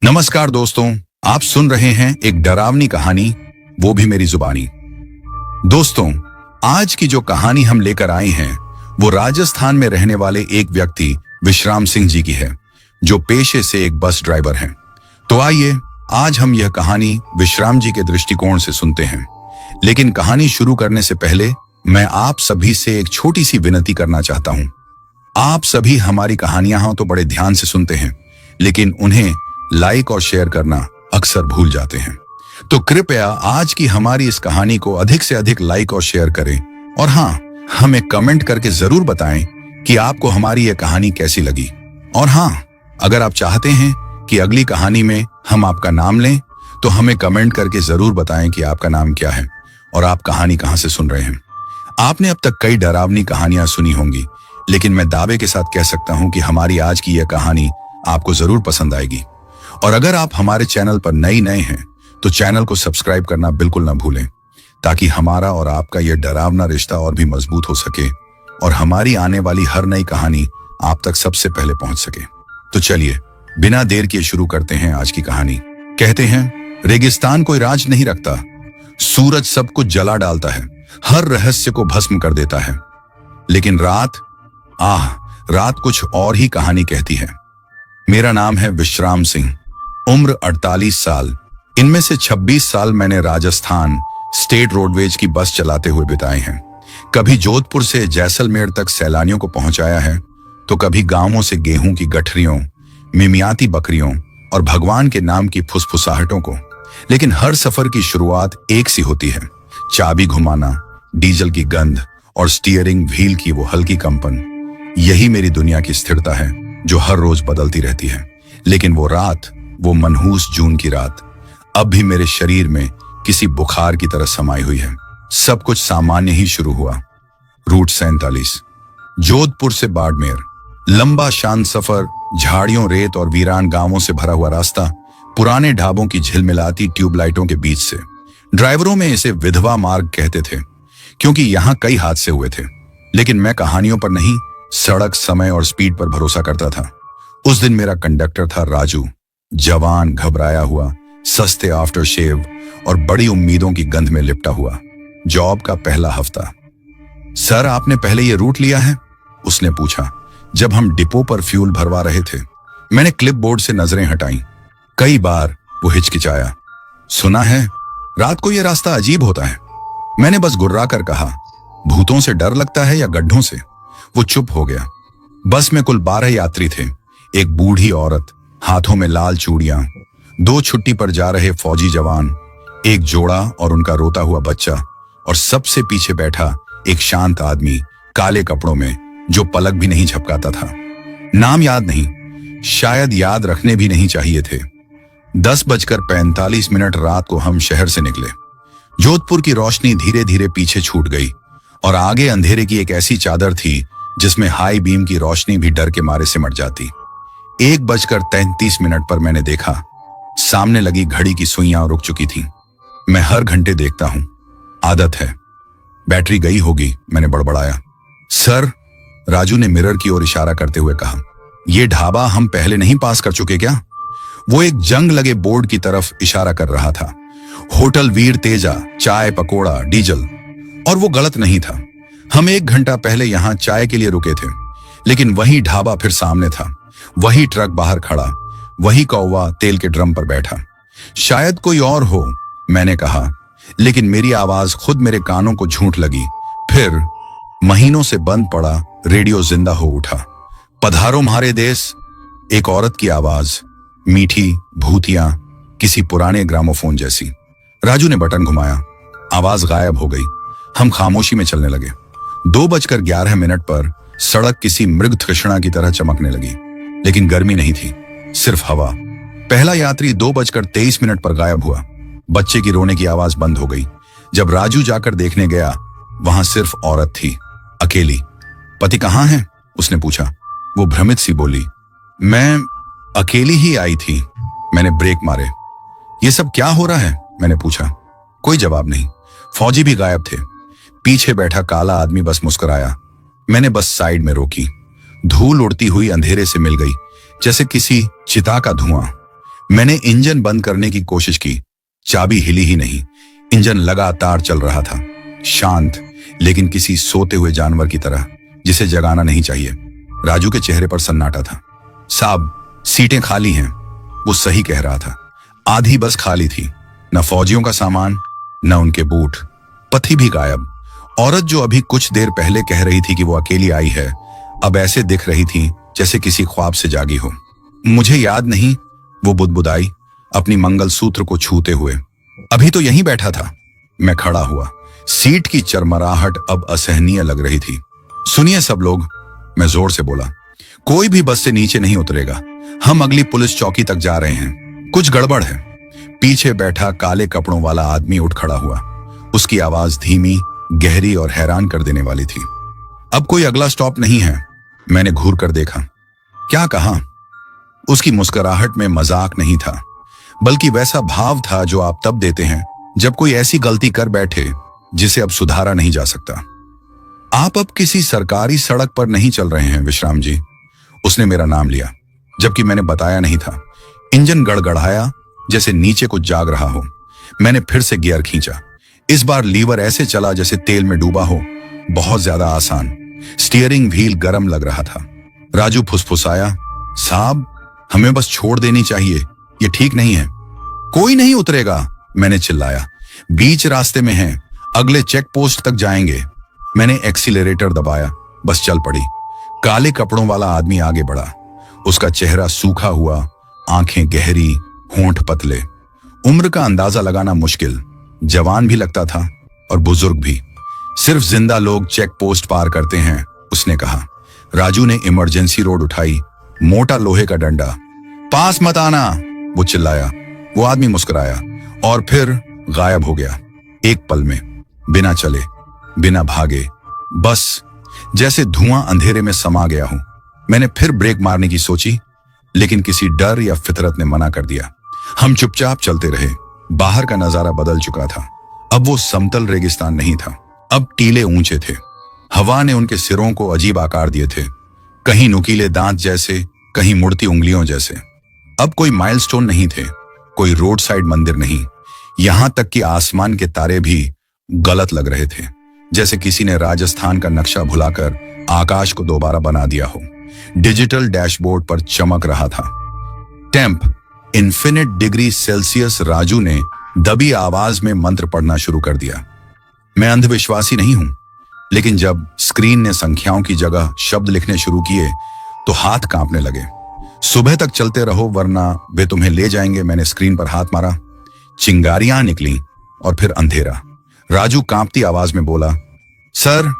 नमस्कार दोस्तों, आप सुन रहे हैं एक डरावनी कहानी, वो भी मेरी जुबानी। दोस्तों, आज की जो कहानी हम लेकर आए हैं वो राजस्थान में रहने वाले एक व्यक्ति विश्राम सिंह जी की है, जो पेशे से एक बस ड्राइवर हैं। तो आइए आज हम यह कहानी विश्राम जी के दृष्टिकोण से सुनते हैं। लेकिन कहानी शुरू करने से पहले मैं आप सभी से एक छोटी सी विनती करना चाहता हूं। आप सभी हमारी कहानियां तो बड़े ध्यान से सुनते हैं, लेकिन उन्हें लाइक और शेयर करना अक्सर भूल जाते हैं। तो कृपया आज की हमारी इस कहानी को अधिक से अधिक लाइक और शेयर करें, और हाँ, हमें कमेंट करके जरूर बताएं कि आपको हमारी यह कहानी कैसी लगी। और हाँ, अगर आप चाहते हैं कि अगली कहानी में हम आपका नाम लें, तो हमें कमेंट करके जरूर बताएं कि आपका नाम क्या है और आप कहानी कहां से सुन रहे हैं। आपने अब तक कई डरावनी कहानियां सुनी होंगी, लेकिन मैं दावे के साथ कह सकता हूं कि हमारी आज की यह कहानी आपको जरूर पसंद आएगी। और अगर आप हमारे चैनल पर नए हैं तो चैनल को सब्सक्राइब करना बिल्कुल ना भूलें, ताकि हमारा और आपका यह डरावना रिश्ता और भी मजबूत हो सके और हमारी आने वाली हर नई कहानी आप तक सबसे पहले पहुंच सके। तो चलिए बिना देर किए शुरू करते हैं आज की कहानी। कहते हैं, रेगिस्तान कोई राज नहीं रखता, सूरज सब कुछ जला डालता है, हर रहस्य को भस्म कर देता है। लेकिन रात कुछ और ही कहानी कहती है। मेरा नाम है विश्राम सिंह, उम्र 48 साल। इनमें से 26 साल मैंने राजस्थान स्टेट रोडवेज की बस चलाते हुए बिताए हैं। कभी जोधपुर से जैसलमेर तक सैलानियों को पहुंचाया है, तो कभी गांवों से गेहूं की गठरियों, मिमियाती बकरियों और भगवान के नाम की फुसफुसाहटों को। लेकिन हर सफर की शुरुआत एक सी होती है, चाबी घुमाना, डीजल की गंध और स्टीयरिंग व्हील की वो हल्की कंपन। यही मेरी दुनिया की स्थिरता है, जो हर रोज बदलती रहती है। लेकिन वो रात, वो मनहूस जून की रात, अब भी मेरे शरीर में किसी बुखार की तरह समाई हुई है। सब कुछ सामान्य ही शुरू हुआ। रूट 47, जोधपुर से बाड़मेर, लंबा शांत सफर, झाड़ियों, रेत और वीरान गांवों से भरा हुआ रास्ता, पुराने ढाबों की झिलमिलाती ट्यूबलाइटों के बीच से। ड्राइवरों में इसे विधवा मार्ग कहते थे, क्योंकि यहां कई हादसे हुए थे। लेकिन मैं कहानियों पर नहीं, सड़क, समय और स्पीड पर भरोसा करता था। उस दिन मेरा कंडक्टर था राजू, जवान, घबराया हुआ, सस्ते आफ्टर शेव और बड़ी उम्मीदों की गंध में लिपटा हुआ। जॉब का पहला हफ्ता। सर, आपने पहले ये रूट लिया है? उसने पूछा जब हम डिपो पर फ्यूल भरवा रहे थे। मैंने क्लिप बोर्ड से नजरें हटाई। कई बार वो हिचकिचाया। सुना है, रात को यह रास्ता अजीब होता है। मैंने बस गुर्रा कर कहा, भूतों से डर लगता है या गड्ढों से? वो चुप हो गया। बस में कुल 12 यात्री थे। एक बूढ़ी औरत, हाथों में लाल चूड़ियां, 2 छुट्टी पर जा रहे फौजी जवान, एक जोड़ा और उनका रोता हुआ बच्चा, और सबसे पीछे बैठा एक शांत आदमी काले कपड़ों में, जो पलक भी नहीं झपकाता था। नाम याद नहीं, शायद याद रखने भी नहीं चाहिए थे। 10:45 रात को हम शहर से निकले। जोधपुर की रोशनी धीरे धीरे पीछे छूट गई और आगे अंधेरे की एक ऐसी चादर थी जिसमें हाई बीम की रोशनी भी डर के मारे सिमट जाती। 1:33 पर मैंने देखा, सामने लगी घड़ी की सुइयां रुक चुकी थीं। मैं हर घंटे देखता हूं, आदत है। बैटरी गई होगी, मैंने बड़बड़ाया। सर, राजू ने मिरर की ओर इशारा करते हुए कहा, यह ढाबा हम पहले नहीं पास कर चुके क्या? वो एक जंग लगे बोर्ड की तरफ इशारा कर रहा था। होटल वीर तेजा, चाय, पकोड़ा, डीजल। और वो गलत नहीं था। हम 1 घंटा पहले यहां चाय के लिए रुके थे, लेकिन वही ढाबा फिर सामने था। वही ट्रक बाहर खड़ा, वही कौवा तेल के ड्रम पर बैठा। शायद कोई और हो, मैंने कहा, लेकिन मेरी आवाज खुद मेरे कानों को झूठ लगी। फिर महीनों से बंद पड़ा रेडियो जिंदा हो उठा। पधारो म्हारे देश, एक औरत की आवाज, मीठी, भूतिया, किसी पुराने ग्रामोफोन जैसी। राजू ने बटन घुमाया, आवाज गायब हो गई। हम खामोशी में चलने लगे। 2:11 पर सड़क किसी मृग तृष्णा की तरह चमकने लगी, लेकिन गर्मी नहीं थी, सिर्फ हवा। पहला यात्री 2:23 पर गायब हुआ। बच्चे की रोने की आवाज बंद हो गई। जब राजू जाकर देखने गया, वहां सिर्फ औरत थी, अकेली। पति कहाँ है? उसने पूछा। वो भ्रमित सी बोली, मैं अकेली ही आई थी। मैंने ब्रेक मारे। ये सब क्या हो रहा है? मैंने पूछा। कोई जवाब नहीं। फौजी भी गायब थे। पीछे बैठा काला आदमी बस मुस्कुराया। मैंने बस साइड में रोकी। धूल उड़ती हुई अंधेरे से मिल गई, जैसे किसी चिता का धुआं। मैंने इंजन बंद करने की कोशिश की, चाबी हिली ही नहीं। इंजन लगातार चल रहा था, शांत, लेकिन किसी सोते हुए जानवर की तरह जिसे जगाना नहीं चाहिए। राजू के चेहरे पर सन्नाटा था। साहब, सीटें खाली हैं, वो सही कह रहा था। आधी बस खाली थी, न फौजियों का सामान, न उनके बूट। पथी भी गायब। औरत जो अभी कुछ देर पहले कह रही थी कि वो अकेली आई है, अब ऐसे दिख रही थी जैसे किसी ख्वाब से जागी हो। मुझे याद नहीं, वो बुदबुदाई, अपनी मंगलसूत्र को छूते हुए। अभी तो यहीं बैठा था। मैं खड़ा हुआ। सीट की चरमराहट अब असहनीय लग रही थी। सुनिए सब लोग, मैं जोर से बोला, कोई भी बस से नीचे नहीं उतरेगा। हम अगली पुलिस चौकी तक जा रहे हैं। कुछ गड़बड़ है। पीछे बैठा काले कपड़ों वाला आदमी उठ खड़ा हुआ। उसकी आवाज धीमी, गहरी और हैरान कर देने वाली थी। अब कोई अगला स्टॉप नहीं है। मैंने घूर कर देखा। क्या कहा? उसकी मुस्कुराहट में मजाक नहीं था, बल्कि वैसा भाव था जो आप तब देते हैं जब कोई ऐसी गलती कर बैठे जिसे अब सुधारा नहीं जा सकता। आप अब किसी सरकारी सड़क पर नहीं चल रहे हैं विश्राम जी। उसने मेरा नाम लिया, जबकि मैंने बताया नहीं था। इंजन गड़गड़ाया जैसे नीचे कुछ जाग रहा हो। मैंने फिर से गियर खींचा। इस बार लीवर ऐसे चला जैसे तेल में डूबा हो, बहुत ज्यादा आसान। स्टीयरिंग व्हील गर्म लग रहा था। राजू फुसफुसाया, साहब, हमें बस छोड़ देनी चाहिए, ये ठीक नहीं है। कोई नहीं उतरेगा, मैंने चिल्लाया। बीच रास्ते में हैं, अगले चेक पोस्ट तक जाएंगे। मैंने एक्सीलरेटर दबाया, बस चल पड़ी। काले कपड़ों वाला आदमी आगे बढ़ा। उसका चेहरा सूखा हुआ, आंखें गहरी, होंठ पतले। उम्र का अंदाजा लगाना मुश्किल, जवान भी लगता था और बुजुर्ग भी। सिर्फ जिंदा लोग चेक पोस्ट पार करते हैं, उसने कहा। राजू ने इमरजेंसी रोड उठाई, मोटा लोहे का डंडा। पास मत आना, वो चिल्लाया। वो आदमी मुस्कुराया और फिर गायब हो गया। एक पल में, बिना चले, बिना भागे, बस जैसे धुआं अंधेरे में समा गया हूं। मैंने फिर ब्रेक मारने की सोची, लेकिन किसी डर या फितरत ने मना कर दिया। हम चुपचाप चलते रहे। बाहर का नजारा बदल चुका था। अब वो समतल रेगिस्तान नहीं था, अब टीले ऊंचे थे। हवा ने उनके सिरों को अजीब आकार दिए थे, कहीं नुकीले दांत जैसे, कहीं मुड़ती उंगलियों जैसे। अब कोई माइलस्टोन नहीं थे, कोई रोड साइड मंदिर नहीं। यहां तक कि आसमान के तारे भी गलत लग रहे थे, जैसे किसी ने राजस्थान का नक्शा भुलाकर आकाश को दोबारा बना दिया हो। डिजिटल डैशबोर्ड पर चमक रहा था, temp infinite degree Celsius. Raju ने दबी आवाज में मंत्र पढ़ना शुरू कर दिया। मैं अंधविश्वासी नहीं हूं, लेकिन जब स्क्रीन ने संख्याओं की जगह शब्द लिखने शुरू किए तो हाथ कांपने लगे। सुबह तक चलते रहो वरना वे तुम्हें ले जाएंगे। मैंने स्क्रीन पर हाथ मारा, चिंगारियां निकली और फिर अंधेरा। राजू कांपती आवाज में बोला, सर,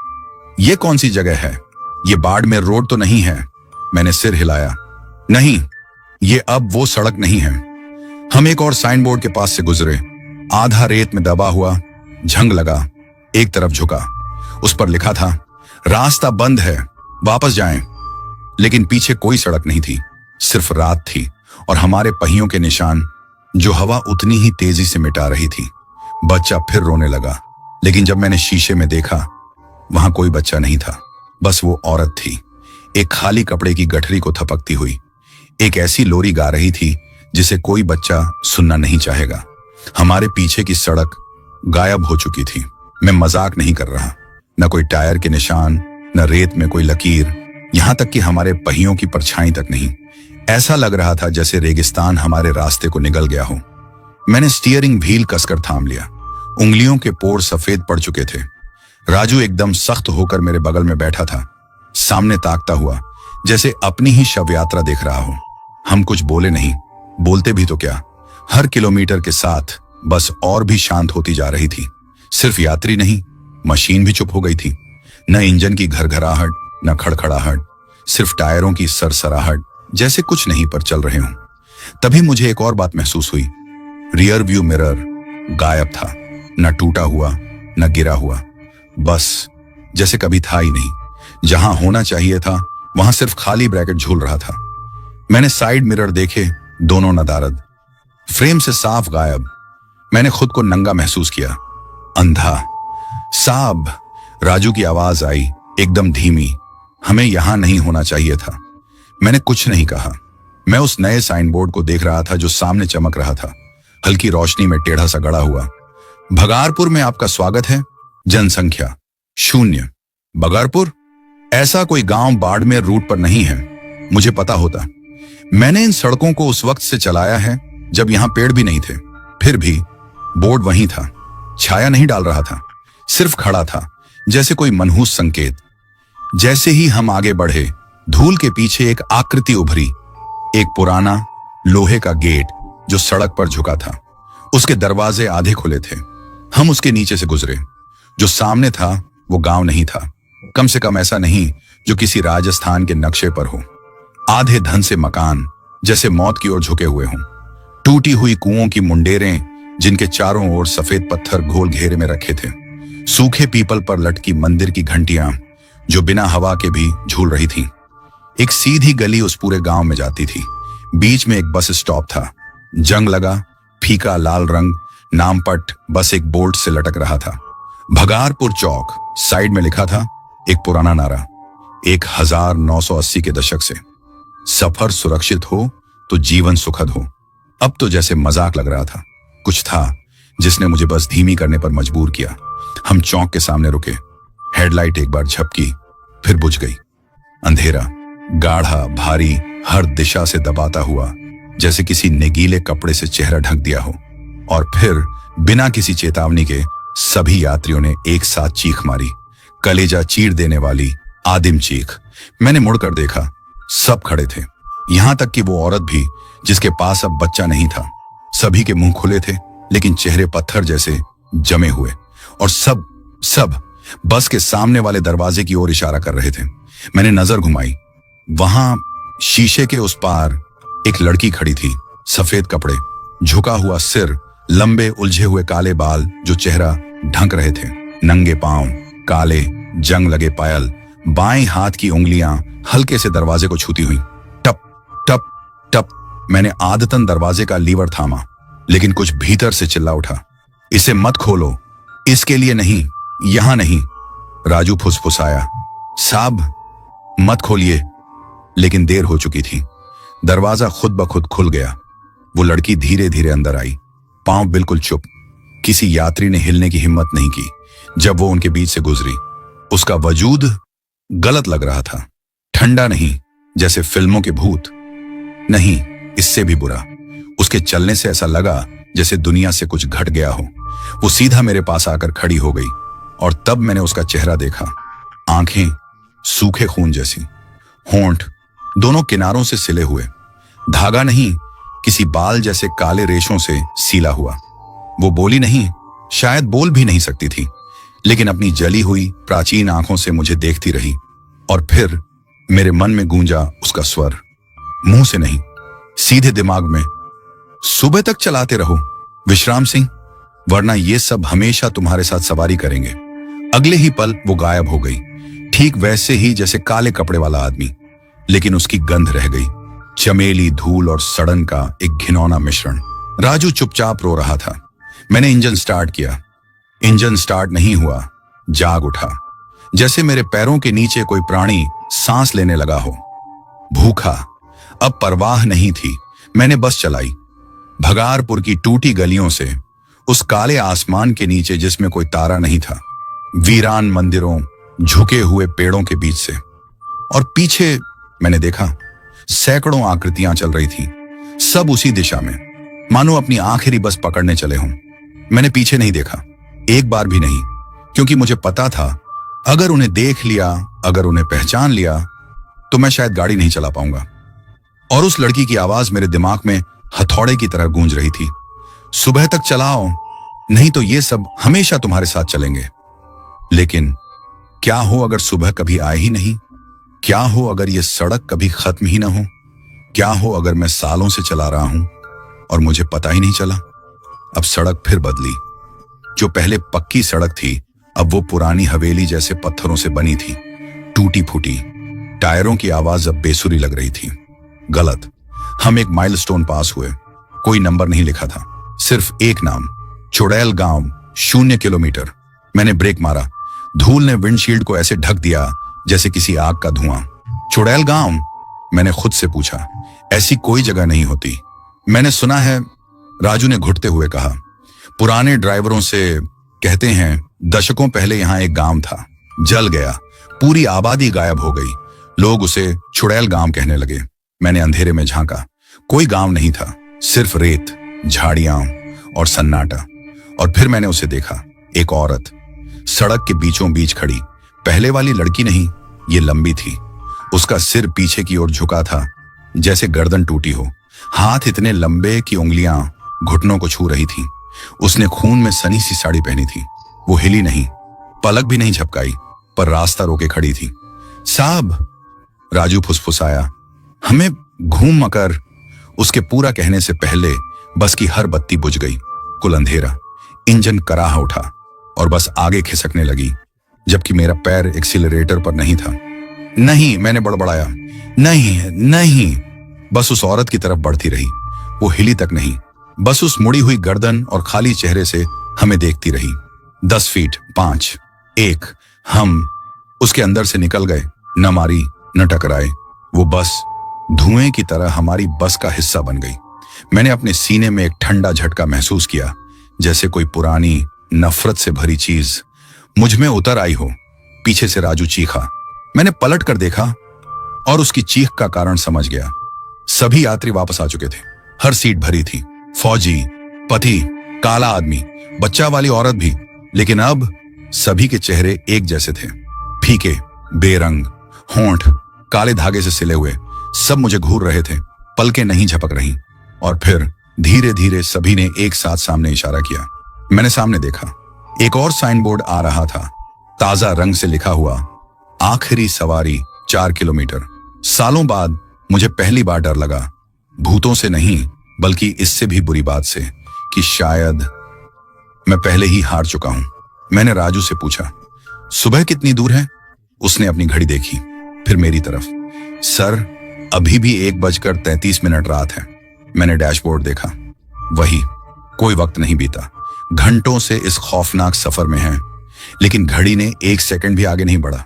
ये कौन सी जगह है? ये बाड़मेर रोड तो नहीं है? मैंने सिर हिलाया। नहीं, ये अब वो सड़क नहीं है। हम एक और साइन बोर्ड के पास से गुजरे। आधा रेत में दबा हुआ, झंग लगा, एक तरफ झुका। उस पर लिखा था, रास्ता बंद है, वापस जाएं। लेकिन पीछे कोई सड़क नहीं थी, सिर्फ रात थी और हमारे पहियों के निशान जो हवा उतनी ही तेजी से मिटा रही थी। बच्चा फिर रोने लगा, लेकिन जब मैंने शीशे में देखा, वहां कोई बच्चा नहीं था, बस वो औरत थी, एक खाली कपड़े की गठरी को थपकती हुई। एक ऐसी लोरी गा रही थी जिसे कोई बच्चा सुनना नहीं चाहेगा। हमारे पीछे की सड़क गायब हो चुकी थी। मैं मजाक नहीं कर रहा। न कोई टायर के निशान, न रेत में कोई लकीर, यहां तक कि हमारे पहियों की परछाई तक नहीं। ऐसा लग रहा था जैसे रेगिस्तान हमारे रास्ते को निगल गया हो। मैंने स्टीयरिंग व्हील कसकर थाम लिया। उंगलियों के पोर सफेद पड़ चुके थे। राजू एकदम सख्त होकर मेरे बगल में बैठा था, सामने ताकता हुआ, जैसे अपनी ही शव यात्रा देख रहा हो। हम कुछ बोले नहीं, बोलते भी तो क्या। हर किलोमीटर के साथ बस और भी शांत होती जा रही थी। सिर्फ यात्री नहीं, मशीन भी चुप हो गई थी। न इंजन की घरघराहट, न खड़खड़ाहट, सिर्फ टायरों की सरसराहट, जैसे कुछ नहीं पर चल रहे हों। तभी मुझे एक और बात महसूस हुई। रियर व्यू मिरर गायब था, न टूटा हुआ, न गिरा हुआ, बस जैसे कभी था ही नहीं। जहां होना चाहिए था वहां सिर्फ खाली ब्रैकेट झूल रहा था। मैंने साइड मिरर देखे, दोनों नदारद, फ्रेम से साफ गायब। मैंने खुद को नंगा महसूस किया, अंधा। साहब, राजू की आवाज आई, एकदम धीमी, हमें यहां नहीं होना चाहिए था। मैंने कुछ नहीं कहा। मैं उस नए साइन बोर्ड को देख रहा था जो सामने चमक रहा था, हल्की रोशनी में टेढ़ा सा गड़ा हुआ। भगारपुर में आपका स्वागत है। जनसंख्या 0। बगारपुर? ऐसा कोई गांव बाड़मेर रूट पर नहीं है। मुझे पता होता। मैंने इन सड़कों को उस वक्त से चलाया है जब यहां पेड़ भी नहीं थे। फिर भी बोर्ड वहीं था, छाया नहीं डाल रहा था, सिर्फ खड़ा था, जैसे कोई मनहूस संकेत। जैसे ही हम आगे बढ़े, धूल के पीछे एक आकृति उभरी, एक पुराना लोहे का गेट जो सड़क पर झुका था। उसके दरवाजे आधे खुले थे। हम उसके नीचे से गुजरे। जो सामने था वो गांव नहीं था, कम से कम ऐसा नहीं जो किसी राजस्थान के नक्शे पर हो। आधे धन से मकान जैसे मौत की ओर झुके हुए हों, टूटी हुई कुओं की मुंडेरें जिनके चारों ओर सफेद पत्थर गोल घेरे में रखे थे, सूखे पीपल पर लटकी मंदिर की घंटियां जो बिना हवा के भी झूल रही थीं। एक सीधी गली उस पूरे गांव में जाती थी। बीच में एक बस स्टॉप था, जंग लगा, फीका लाल रंग, नामपट बस एक बोल्ट से लटक रहा था। भगारपुर चौक। साइड में लिखा था एक पुराना नारा, 1980 के दशक से, सफर सुरक्षित हो तो जीवन सुखद हो। अब तो जैसे मजाक लग रहा था। कुछ था जिसने मुझे बस धीमी करने पर मजबूर किया। हम चौक के सामने रुके। हेडलाइट एक बार झपकी, फिर बुझ गई। अंधेरा गाढ़ा, भारी, हर दिशा से दबाता हुआ, जैसे किसी नेगीले कपड़े से चेहरा ढक दिया हो। और फिर बिना किसी चेतावनी के सभी यात्रियों ने एक साथ चीख मारी, कलेजा चीर देने वाली आदिम चीख। मैंने मुड़कर देखा, सब खड़े थे, यहां तक कि वो औरत भी जिसके पास अब बच्चा नहीं था। सभी के मुंह खुले थे, लेकिन चेहरे पत्थर जैसे जमे हुए। और सब बस के सामने वाले दरवाजे की ओर इशारा कर रहे थे। मैंने नजर घुमाई। वहां शीशे के उस पार एक लड़की खड़ी थी, सफेद कपड़े, झुका हुआ सिर, लंबे उलझे हुए काले बाल जो चेहरा ढक रहे थे, नंगे पांव, काले जंग लगे पायल, बाएं हाथ की उंगलियां हल्के से दरवाजे को छूती हुई। टप टप टप। मैंने आदतन दरवाजे का लीवर थामा, लेकिन कुछ भीतर से चिल्ला उठा, इसे मत खोलो, इसके लिए नहीं, यहां नहीं। राजू फुसफुसाया, साहब मत खोलिए। लेकिन देर हो चुकी थी। दरवाजा खुद ब खुद खुल गया। वो लड़की धीरे धीरे अंदर आई, पांव बिल्कुल चुप। किसी यात्री ने हिलने की हिम्मत नहीं की जब वो उनके बीच से गुजरी। उसका वजूद गलत लग रहा था, ठंडा नहीं जैसे फिल्मों के भूत, नहीं इससे भी बुरा। उसके चलने से ऐसा लगा जैसे दुनिया से कुछ घट गया हो। वो सीधा मेरे पास आकर खड़ी हो गई और तब मैंने उसका चेहरा देखा। आंखें सूखे खून जैसी, होंठ दोनों किनारों से सिले हुए, धागा नहीं किसी बाल जैसे काले रेशों से सीला हुआ। वो बोली नहीं, शायद बोल भी नहीं सकती थी, लेकिन अपनी जली हुई प्राचीन आंखों से मुझे देखती रही। और फिर मेरे मन में गूंजा उसका स्वर, मुंह से नहीं, सीधे दिमाग में, सुबह तक चलाते रहो विश्राम सिंह, वरना ये सब हमेशा तुम्हारे साथ सवारी करेंगे। अगले ही पल वो गायब हो गई, ठीक वैसे ही जैसे काले कपड़े वाला आदमी, लेकिन उसकी गंध रह गई, चमेली, धूल और सड़न का एक घिनौना मिश्रण। राजू चुपचाप रो रहा था। मैंने इंजन स्टार्ट किया। इंजन स्टार्ट नहीं हुआ। जाग उठा, जैसे मेरे पैरों के नीचे कोई प्राणी सांस लेने लगा हो। भूखा, अब परवाह नहीं थी। मैंने बस चलाई, भगारपुर की टूटी गलियों से, उस काले आसमान के नीचे जिसमें कोई तारा नहीं था, वीरान मंदिरों, झुके हुए पेड़ों के बीच से। और पीछे मैंने देखा सैकड़ों आकृतियां चल रही थीं, सब उसी दिशा में, मानो अपनी आखिरी बस पकड़ने चले हों। मैंने पीछे नहीं देखा, एक बार भी नहीं, क्योंकि मुझे पता था अगर उन्हें देख लिया, अगर उन्हें पहचान लिया, तो मैं शायद गाड़ी नहीं चला पाऊंगा। और उस लड़की की आवाज मेरे दिमाग में हथौड़े की तरह गूंज रही थी, सुबह तक चलाओ, नहीं तो ये सब हमेशा तुम्हारे साथ चलेंगे। लेकिन क्या हो अगर सुबह कभी आए ही नहीं? क्या हो अगर ये सड़क कभी खत्म ही ना हो? क्या हो अगर मैं सालों से चला रहा हूं और मुझे पता ही नहीं चला? अब सड़क फिर बदली। जो पहले पक्की सड़क थी, अब वो पुरानी हवेली जैसे पत्थरों से बनी थी, टूटी फूटी। टायरों की आवाज अब बेसुरी लग रही थी। गलत। हम एक माइलस्टोन पास हुए। कोई नंबर नहीं लिखा था, सिर्फ एक नाम, चुड़ैल गांव, 0 किलोमीटर। मैंने ब्रेक मारा। धूल ने विंडशील्ड को ऐसे ढक दिया जैसे किसी आग का धुआं। चुड़ैल गांव? मैंने खुद से पूछा, ऐसी कोई जगह नहीं होती। मैंने सुना है, राजू ने घुटते हुए कहा। पुराने ड्राइवरों से कहते हैं दशकों पहले यहां एक गांव था, जल गया, पूरी आबादी गायब हो गई। लोग उसे चुड़ैल गांव कहने लगे। मैंने अंधेरे में झांका, कोई गांव नहीं था, सिर्फ रेत, झाड़ियां और सन्नाटा। और फिर मैंने उसे देखा, एक औरत सड़क के बीचों बीच खड़ी। पहले वाली लड़की नहीं, ये लंबी थी। उसका सिर पीछे की ओर झुका था, जैसे गर्दन टूटी हो। हाथ इतने लंबे कि उंगलियां घुटनों को छू रही थीं। उसने खून में सनी सी साड़ी पहनी थी। वो हिली नहीं, पलक भी नहीं झपकाई, पर रास्ता रोके खड़ी थी। साहब, राजू फुसफुसाया। हमें घूम मकर। उसके पूरा कहने से पहले बस की हर बत्ती बुझ गई। कुल अंधेरा, इंजन कराह उठा और बस आगे खिसकने लगी, जबकि मेरा पैर एक्सीलरेटर पर नहीं था। नहीं, मैंने बड़बड़ाया। नहीं नहीं। बस उस औरत की तरफ बढ़ती रही। वो हिली तक नहीं, बस उस मुड़ी हुई गर्दन और खाली चेहरे से हमें देखती रही। 10 फीट, 5, 1। हम उसके अंदर से निकल गए, न मारी न टकराए। वो बस धुएं की तरह हमारी बस का हिस्सा बन गई। मैंने अपने सीने में एक ठंडा झटका महसूस किया, जैसे कोई पुरानी नफरत से भरी चीज मुझ में उतर आई हो। पीछे से राजू चीखा। मैंने पलट कर देखा और उसकी चीख का कारण समझ गया। सभी यात्री वापस आ चुके थे, हर सीट भरी थी। फौजी, पति, काला आदमी, बच्चा वाली औरत भी। लेकिन अब सभी के चेहरे एक जैसे थे, फीके, बेरंग, होंठ काले धागे से सिले हुए। सब मुझे घूर रहे थे, पलकें नहीं झपक रही। और फिर धीरे धीरे सभी ने एक साथ सामने इशारा किया। मैंने सामने देखा, एक और साइन बोर्ड आ रहा था, ताजा रंग से लिखा हुआ, आखिरी सवारी 4 किलोमीटर। सालों बाद मुझे पहली बार डर लगा, भूतों से नहीं, बल्कि इससे भी बुरी बात से, कि शायद मैं पहले ही हार चुका हूं। मैंने राजू से पूछा, सुबह कितनी दूर है? उसने अपनी घड़ी देखी, फिर मेरी तरफ। सर, अभी भी 1:33 रात है। मैंने डैशबोर्ड देखा, वही, कोई वक्त नहीं बीता। घंटों से इस खौफनाक सफर में है, लेकिन घड़ी ने 1 सेकंड भी आगे नहीं बढ़ा।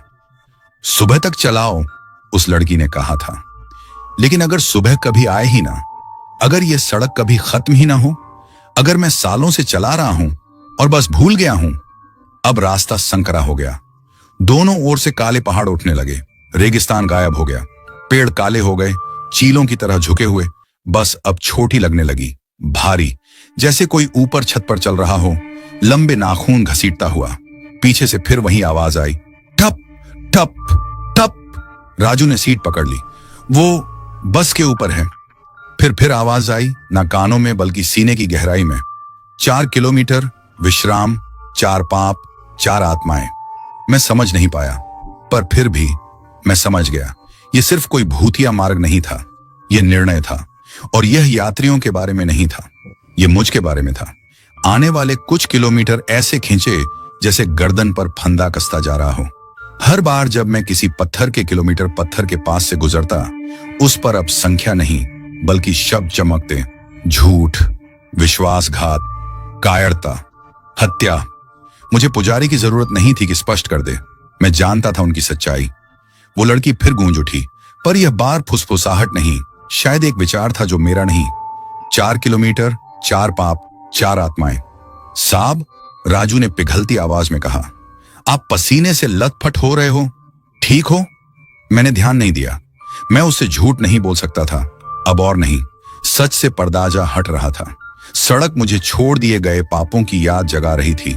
सुबह तक चलाओ, उस लड़की ने कहा था। लेकिन अगर सुबह कभी आए ही ना, अगर ये सड़क कभी खत्म ही ना हो, अगर मैं सालों से चला रहा हूं और बस भूल गया हूं। अब रास्ता संकरा हो गया। दोनों ओर से काले पहाड़ उठने लगे, रेगिस्तान गायब हो गया, पेड़ काले हो गए, चीलों की तरह झुके हुए। बस अब छोटी लगने लगी, भारी, जैसे कोई ऊपर छत पर चल रहा हो, लंबे नाखून घसीटता हुआ। पीछे से फिर वही आवाज आई, ठप ठप ठप। राजू ने सीट पकड़ ली, वो बस के ऊपर है। फिर आवाज आई, ना कानों में बल्कि सीने की गहराई में, 4 किलोमीटर, विश्राम, 4 पाप, 4 आत्माएं। मैं समझ नहीं पाया, पर फिर भी मैं समझ गया। यह सिर्फ कोई भूतिया मार्ग नहीं था, यह निर्णय था। और यह यात्रियों के बारे में नहीं था, यह मुझ के बारे में था। आने वाले कुछ किलोमीटर ऐसे खींचे जैसे गर्दन पर फंदा कसता जा रहा हो। हर बार जब मैं किसी पत्थर के पास से गुजरता, उस पर अब संख्या नहीं बल्कि शब्द चमकते। झूठ, विश्वासघात, कायरता, हत्या। मुझे पुजारी की जरूरत नहीं थी कि स्पष्ट कर दे, मैं जानता था उनकी सच्चाई। वो लड़की फिर गूंज उठी, पर यह बार फुसफुसाहट नहीं, शायद एक विचार था जो मेरा नहीं। 4 किलोमीटर, 4 पाप, 4 आत्माएं। साहब, राजू ने पिघलती आवाज में कहा, आप पसीने से लथपथ हो रहे हो, ठीक हो? मैंने ध्यान नहीं दिया। मैं उससे झूठ नहीं बोल सकता था, अब और नहीं। सच से पर्दाजा हट रहा था। सड़क मुझे छोड़ दिए गए पापों की याद जगा रही थी,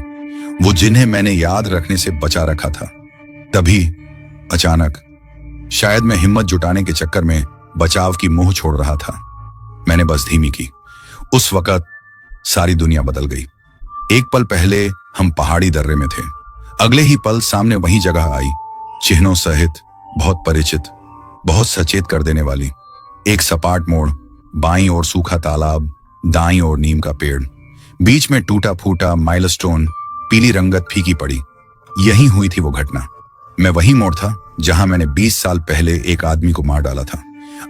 वो जिन्हें मैंने याद रखने से बचा रखा था। तभी अचानक, शायद मैं हिम्मत जुटाने के चक्कर में बचाव की मोह छोड़ रहा था, मैंने बस धीमी की। उस वक्त सारी दुनिया बदल गई। एक पल पहले हम पहाड़ी दर्रे में थे, अगले ही पल सामने वही जगह आई, चिन्हों सहित, बहुत परिचित, बहुत सचेत कर देने वाली। एक सपाट मोड़, बाईं ओर सूखा तालाब, दाईं ओर नीम का पेड़, बीच में टूटा फूटा माइलस्टोन, पीली रंगत फीकी पड़ी। यही हुई थी वो घटना। मैं वही मोड़ था जहां मैंने 20 साल पहले एक आदमी को मार डाला था।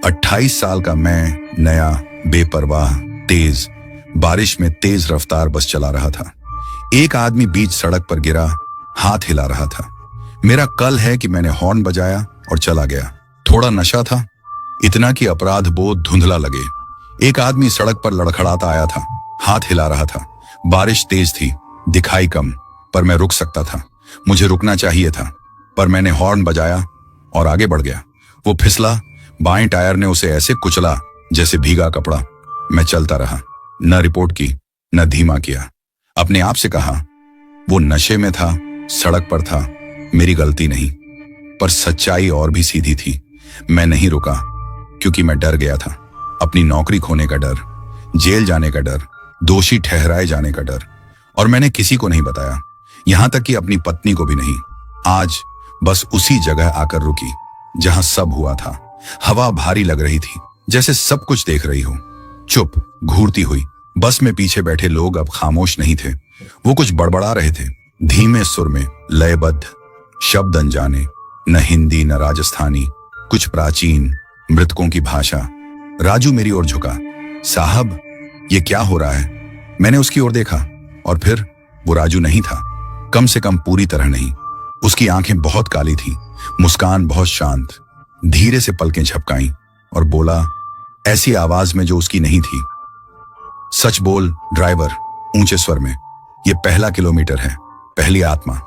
28 साल का मैं, नया, बेपरवाह, तेज, बारिश में तेज रफ्तार बस चला रहा था। एक आदमी बीच सड़क पर गिरा, हाथ हिला रहा था। मेरा कल है कि मैंने हॉर्न बजाया और चला गया। थोड़ा नशा था, इतना कि अपराध बोध धुंधला लगे। एक आदमी सड़क पर लड़खड़ाता आया था, हाथ हिला रहा था। बारिश तेज थी, दिखाई कम, पर मैं रुक सकता था। मुझे रुकना चाहिए था, पर मैंने हॉर्न बजाया और आगे बढ़ गया। वो फिसला, बाएं टायर ने उसे ऐसे कुचला जैसे भीगा कपड़ा। मैं चलता रहा, न रिपोर्ट की, न धीमा किया। अपने आप से कहा, वो नशे में था, सड़क पर था, मेरी गलती नहीं। पर सच्चाई और भी सीधी थी। मैं नहीं रुका क्योंकि मैं डर गया था। अपनी नौकरी खोने का डर, जेल जाने का डर, दोषी ठहराए जाने का डर। और मैंने किसी को नहीं बताया, यहां तक कि अपनी पत्नी को भी नहीं। आज बस उसी जगह आकर रुकी जहां सब हुआ था। हवा भारी लग रही थी, जैसे सब कुछ देख रही हो। चुप घूरती हुई। बस में पीछे बैठे लोग अब खामोश नहीं थे। वो कुछ बड़बड़ा रहे थे, धीमे सुर में, लयबद्ध, शब्द अनजाने, न हिंदी न राजस्थानी, कुछ प्राचीन, मृतकों की भाषा। राजू मेरी ओर झुका। साहब, ये क्या हो रहा है? मैंने उसकी ओर देखा और फिर वो राजू नहीं था, कम से कम पूरी तरह नहीं। उसकी आंखें बहुत काली थी, मुस्कान बहुत शांत। धीरे से पलकें झपकाईं और बोला ऐसी आवाज में जो उसकी नहीं थी, सच बोल ड्राइवर, ऊंचे स्वर में। ये पहला किलोमीटर है, पहली आत्मा।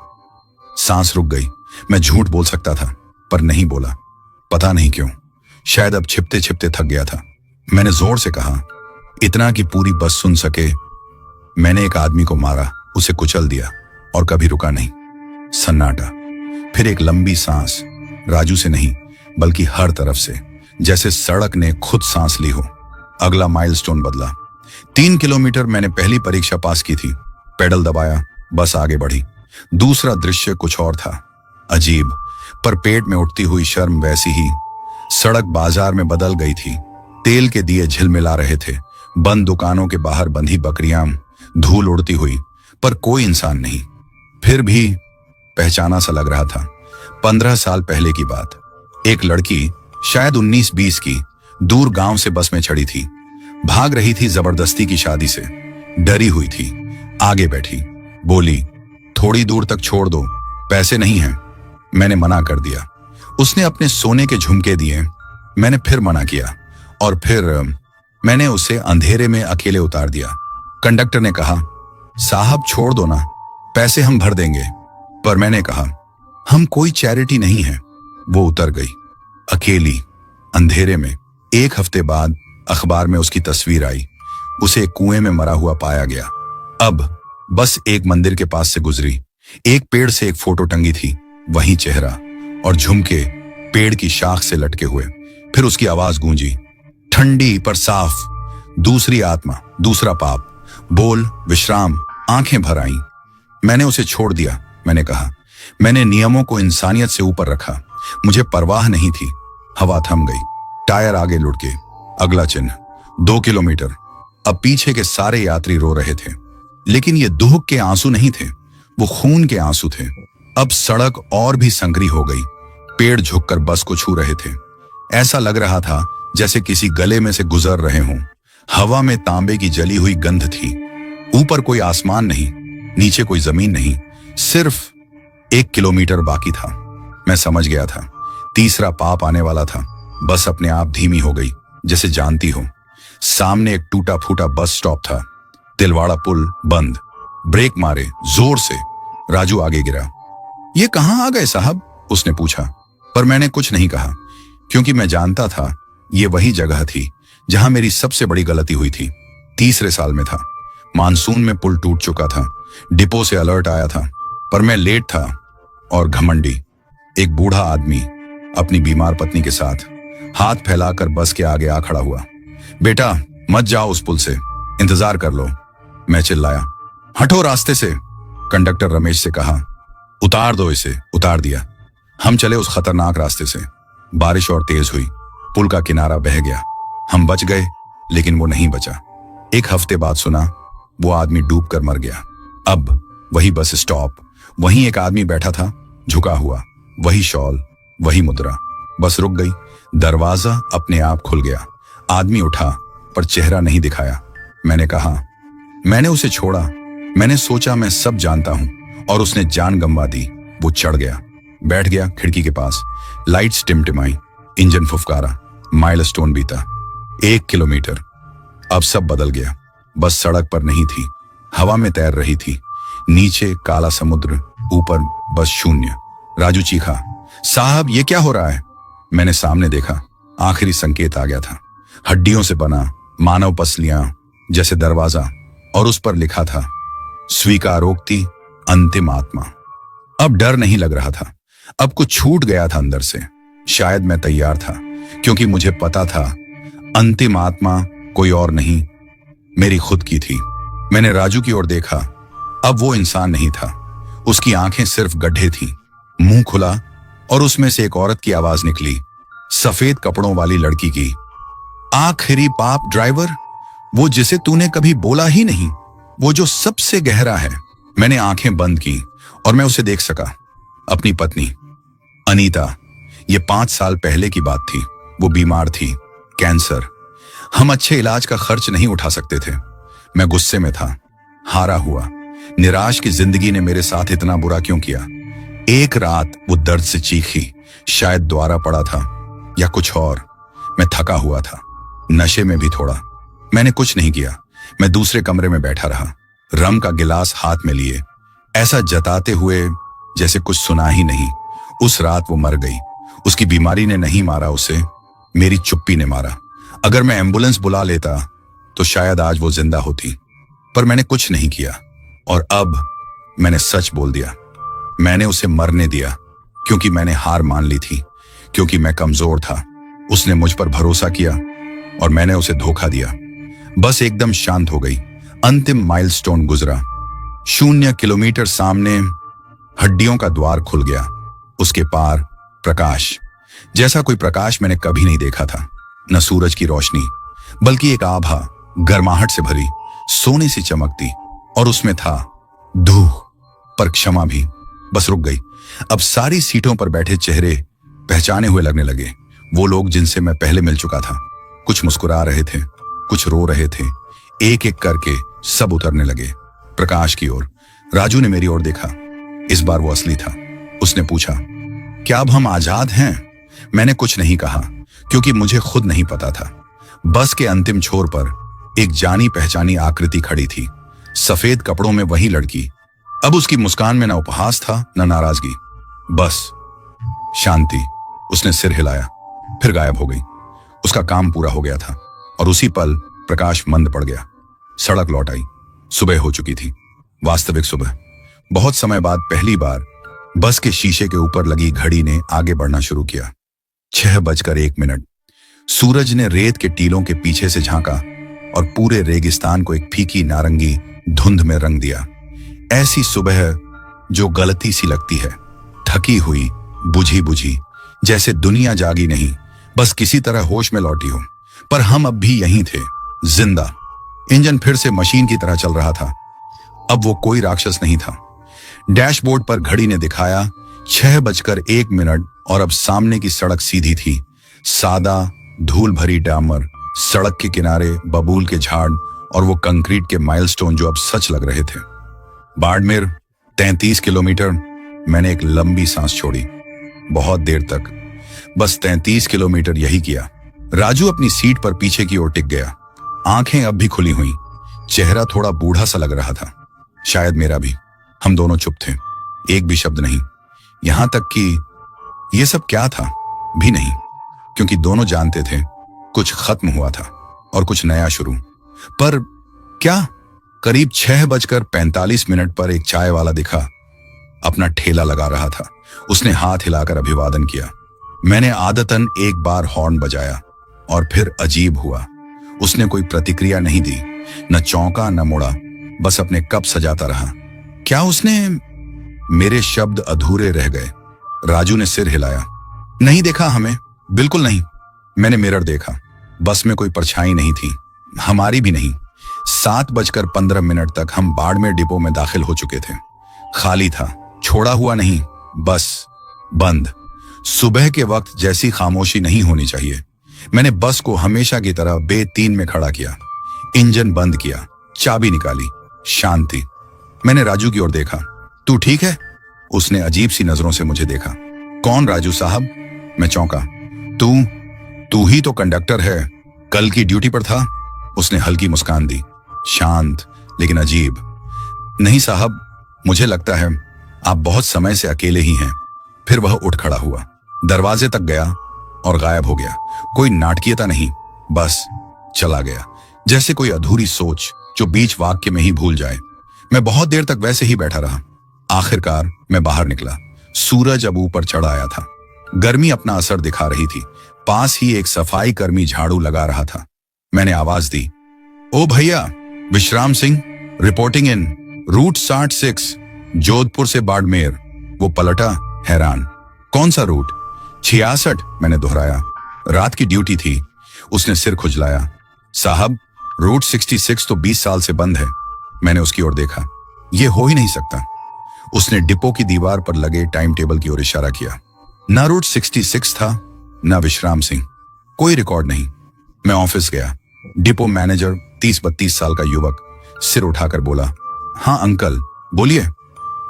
सांस रुक गई। मैं झूठ बोल सकता था, पर नहीं बोला। पता नहीं क्यों, शायद अब छिपते छिपते थक गया था। मैंने जोर से कहा, इतना कि पूरी बस सुन सके। मैंने एक आदमी को मारा, उसे कुचल दिया और कभी रुका नहीं। सन्नाटा, फिर एक लंबी सांस, राजू से नहीं बल्कि हर तरफ से, जैसे सड़क ने खुद सांस ली हो। अगला माइलस्टोन बदला। 3 किलोमीटर मैंने पहली परीक्षा पास की थी। पेडल दबाया, बस आगे बढ़ी। दूसरा दृश्य कुछ और था, अजीब, पर पेट में उठती हुई शर्म वैसी ही। सड़क बाजार में बदल गई थी। तेल के दिए झिलमिला रहे थे। बंद दुकानों के बाहर बंधी बकरियां, धूल उड़ती हुई, पर कोई इंसान नहीं। फिर भी पहचाना सा लग रहा था। 15 साल पहले की बात। एक लड़की, शायद 19-20 की, दूर गांव से बस में चढ़ी थी। भाग रही थी जबरदस्ती की शादी से। डरी हुई थी। आगे बैठी, बोली, थोड़ी दूर तक छोड़ दो, पैसे नहीं हैं। मैंने मना कर दिया। उसने अपने सोने के झुमके दिए। मैंने फिर मना किया और फिर मैंने उसे अंधेरे में अकेले उतार दिया। कंडक्टर ने कहा, साहब छोड़ दो ना, पैसे हम भर देंगे। पर मैंने कहा, हम कोई चैरिटी नहीं है। वो उतर गई, अकेली, अंधेरे में। 1 हफ्ते बाद अखबार में उसकी तस्वीर आई। उसे एक कुएं में मरा हुआ पाया गया। अब बस एक मंदिर के पास से गुजरी। एक पेड़ से एक फोटो टंगी थी, वही चेहरा और झुमके पेड़ की शाख से लटके हुए। फिर उसकी आवाज गूंजी, ठंडी पर साफ, दूसरी आत्मा, दूसरा पाप, बोल विश्राम। आंखें भर आईं। मैंने उसे छोड़ दिया। मैंने कहा, मैंने नियमों को इंसानियत से ऊपर रखा। मुझे परवाह नहीं थी। हवा थम गई, टायर आगे लुढ़के। अगला चिन्ह, 2 किलोमीटर। अब पीछे के सारे यात्री रो रहे थे, लेकिन ये दुख के आंसू नहीं थे, वो खून के आंसू थे। अब सड़क और भी संकरी हो गई। पेड़ झुककर बस को छू रहे थे। ऐसा लग रहा था जैसे किसी गले में से गुजर रहे हों। हवा में तांबे की जली हुई गंध थी। ऊपर कोई आसमान नहीं, नीचे कोई जमीन नहीं, सिर्फ 1 किलोमीटर बाकी था। मैं समझ गया था, तीसरा पाप आने वाला था। बस अपने आप धीमी हो गई, जैसे जानती हो। सामने एक टूटा फूटा बस स्टॉप था। तिलवाड़ा पुल बंद। ब्रेक मारे जोर से। राजू आगे गिरा। ये कहां आ गए साहब? उसने पूछा, पर मैंने कुछ नहीं कहा, क्योंकि मैं जानता था ये वही जगह थी जहां मेरी सबसे बड़ी गलती हुई थी। 3रे साल में था। मानसून में पुल टूट चुका था। डिपो से अलर्ट आया था, पर मैं लेट था और घमंडी। एक बूढ़ा आदमी अपनी बीमार पत्नी के साथ हाथ फैलाकर बस के आगे आ खड़ा हुआ। बेटा मत जाओ उस पुल से, इंतजार कर लो। मैं चिल्लाया, हटो रास्ते से। कंडक्टर रमेश से कहा, उतार दो इसे। उतार दिया। हम चले उस खतरनाक रास्ते से। बारिश और तेज हुई। पुल का किनारा बह गया। हम बच गए, लेकिन वो नहीं बचा। 1 हफ्ते बाद सुना वो आदमी डूब कर मर गया। अब वही बस स्टॉप, वहीं एक आदमी बैठा था, झुका हुआ, वही शॉल, वही मुद्रा। बस रुक गई। दरवाजा अपने आप खुल गया। आदमी उठा, पर चेहरा नहीं दिखाया। मैंने कहा, मैंने उसे छोड़ा। मैंने सोचा मैं सब जानता हूं, और उसने जान गंवा दी। वो चढ़ गया, बैठ गया खिड़की के पास। लाइट्स टिमटिमाई, इंजन फुफकारा। माइलस्टोन बीता, 1 किलोमीटर। अब सब बदल गया। बस सड़क पर नहीं थी, हवा में तैर रही थी। नीचे काला समुद्र, ऊपर बस शून्य। राजू चीखा, साहब ये क्या हो रहा है? मैंने सामने देखा। आखिरी संकेत आ गया था। हड्डियों से बना मानव पसलियां जैसे दरवाजा, और उस पर लिखा था, स्वीकारोक्ति अंतिम आत्मा। अब डर नहीं लग रहा था, अब कुछ छूट गया था अंदर से। शायद मैं तैयार था, क्योंकि मुझे पता था अंतिम आत्मा कोई और नहीं, मेरी खुद की थी। मैंने राजू की ओर देखा। अब वो इंसान नहीं था, उसकी आंखें सिर्फ गड्ढे थीं। मुंह खुला और उसमें से एक औरत की आवाज निकली, सफेद कपड़ों वाली लड़की की। आखिरी पाप ड्राइवर, वो जिसे तूने कभी बोला ही नहीं, वो जो सबसे गहरा है। मैंने आंखें बंद की और मैं उसे देख सका। अपनी पत्नी अनीता। ये 5 साल पहले की बात थी। वो बीमार थी, कैंसर। हम अच्छे इलाज का खर्च नहीं उठा सकते थे। मैं गुस्से में था, हारा हुआ, निराश की जिंदगी ने मेरे साथ इतना बुरा क्यों किया। एक रात वो दर्द से चीखी, शायद द्वारा पड़ा था या कुछ और। मैं थका हुआ था, नशे में भी थोड़ा। मैंने कुछ नहीं किया। मैं दूसरे कमरे में बैठा रहा, रम का गिलास हाथ में लिए, ऐसा जताते हुए जैसे कुछ सुना ही नहीं। उस रात वो मर गई। उसकी बीमारी ने नहीं मारा उसे, मेरी चुप्पी ने मारा। अगर मैं एम्बुलेंस बुला लेता तो शायद आज वो जिंदा होती, पर मैंने कुछ नहीं किया। और अब मैंने सच बोल दिया। मैंने उसे मरने दिया, क्योंकि मैंने हार मान ली थी, क्योंकि मैं कमजोर था। उसने मुझ पर भरोसा किया और मैंने उसे धोखा दिया। बस एकदम शांत हो गई। अंतिम माइलस्टोन गुजरा। 0 किलोमीटर सामने हड्डियों का द्वार खुल गया। उसके पार प्रकाश, जैसा कोई प्रकाश मैंने कभी नहीं देखा था। न सूरज की रोशनी, बल्कि एक आभा, गर्माहट से भरी, सोने सी चमकती। और उसमें था धूह, पर क्षमा भी। बस रुक गई। अब सारी सीटों पर बैठे चेहरे पहचाने हुए लगने लगे। वो लोग जिनसे मैं पहले मिल चुका था। कुछ मुस्कुरा रहे थे, कुछ रो रहे थे। एक एक करके सब उतरने लगे प्रकाश की ओर। राजू ने मेरी ओर देखा। इस बार वो असली था। उसने पूछा, क्या अब हम आजाद हैं? मैंने कुछ नहीं कहा, क्योंकि मुझे खुद नहीं पता था। बस के अंतिम छोर पर एक जानी पहचानी आकृति खड़ी थी, सफेद कपड़ों में वही लड़की। अब उसकी मुस्कान में न उपहास था न नाराजगी, बस शांति। उसने सिर हिलाया, फिर गायब हो गई। उसका काम पूरा हो गया था और उसी पल प्रकाश मंद पड़ गया। सड़क लौट आई। सुबह हो चुकी थी, वास्तविक सुबह। बहुत समय बाद पहली बार बस के शीशे के ऊपर लगी घड़ी ने आगे बढ़ना शुरू किया। 6:01। सूरज ने रेत के टीलों के पीछे से झांका और पूरे रेगिस्तान को एक फीकी नारंगी धुंध में रंग दिया। ऐसी सुबह जो गलती सी लगती है, थकी हुई, बुझी बुझी, जैसे दुनिया जागी नहीं, बस किसी तरह होश में लौटी हो। पर हम अब भी यहीं थे, जिंदा। इंजन फिर से मशीन की तरह चल रहा था। अब वो कोई राक्षस नहीं था। डैशबोर्ड पर घड़ी ने दिखाया 6:01 और अब सामने की सड़क सीधी थी। सादा धूल भरी डामर, सड़क के किनारे बबूल के झाड़ और वो कंक्रीट के माइलस्टोन जो अब सच लग रहे थे। बाड़मेर 33 किलोमीटर। मैंने एक लंबी सांस छोड़ी। बहुत देर तक, बस 33 किलोमीटर यही किया। राजू अपनी सीट पर पीछे की ओर टिक गया। आंखें अब भी खुली हुई। चेहरा थोड़ा बूढ़ा सा लग रहा था, शायद मेरा भी। हम दोनों चुप थे, एक भी शब्द नहीं। यहां तक कि ये सब क्या था भी नहीं, क्योंकि दोनों जानते थे कुछ खत्म हुआ था और कुछ नया शुरू। पर क्या? करीब 6:45 पर एक चाय वाला दिखा। अपना ठेला लगा रहा था। उसने हाथ हिलाकर अभिवादन किया। मैंने आदतन एक बार हॉर्न बजाया और फिर अजीब हुआ। उसने कोई प्रतिक्रिया नहीं दी, न चौंका न मुड़ा, बस अपने कप सजाता रहा। क्या उसने? मेरे शब्द अधूरे रह गए। राजू ने सिर हिलाया। नहीं देखा हमें, बिल्कुल नहीं। मैंने मिरर देखा। बस में कोई परछाई नहीं थी, हमारी भी नहीं। 7:15 तक हम बाड़मेर डिपो में दाखिल हो चुके थे। खाली था, छोड़ा हुआ नहीं, बस बंद। सुबह के वक्त जैसी खामोशी नहीं होनी चाहिए। मैंने बस को हमेशा की तरह बे-3 में खड़ा किया, इंजन बंद किया, चाबी निकाली, शांति। मैंने राजू की ओर देखा। तू ठीक है? उसने अजीब सी नजरों से मुझे देखा। कौन राजू साहब? मैं चौंका। तू? तू ही तो कंडक्टर है, कल की ड्यूटी पर था? उसने हल्की मुस्कान दी, शांत लेकिन अजीब। नहीं साहब, मुझे लगता है आप बहुत समय से अकेले ही हैं। फिर वह उठ खड़ा हुआ, दरवाजे तक गया और गायब हो गया। कोई नाटकीयता नहीं, बस चला गया, जैसे कोई अधूरी सोच जो बीच वाक्य में ही भूल जाए। मैं बहुत देर तक वैसे ही बैठा रहा। आखिरकार मैं बाहर निकला। सूरज अब ऊपर चढ़ आया था। गर्मी अपना असर दिखा रही थी। पास ही एक सफाई कर्मी झाड़ू लगा रहा था। मैंने आवाज दी, ओ भैया, विश्राम सिंह रिपोर्टिंग इन, रूट 66, जोधपुर से बाड़मेर। वो पलटा, हैरान। कौन सा रूट? 66, मैंने दोहराया। रात की ड्यूटी थी। उसने सिर खुजलाया। साहब, रूट 66 तो 20 साल से बंद है। मैंने उसकी ओर देखा। यह हो ही नहीं सकता। उसने डिपो की दीवार पर लगे टाइम टेबल की ओर इशारा किया। ना रूट 66 था, ना विश्राम सिंह, कोई रिकॉर्ड नहीं। मैं ऑफिस गया। डिपो मैनेजर 30-32 साल का युवक सिर उठाकर बोला, हाँ अंकल, बोलिए।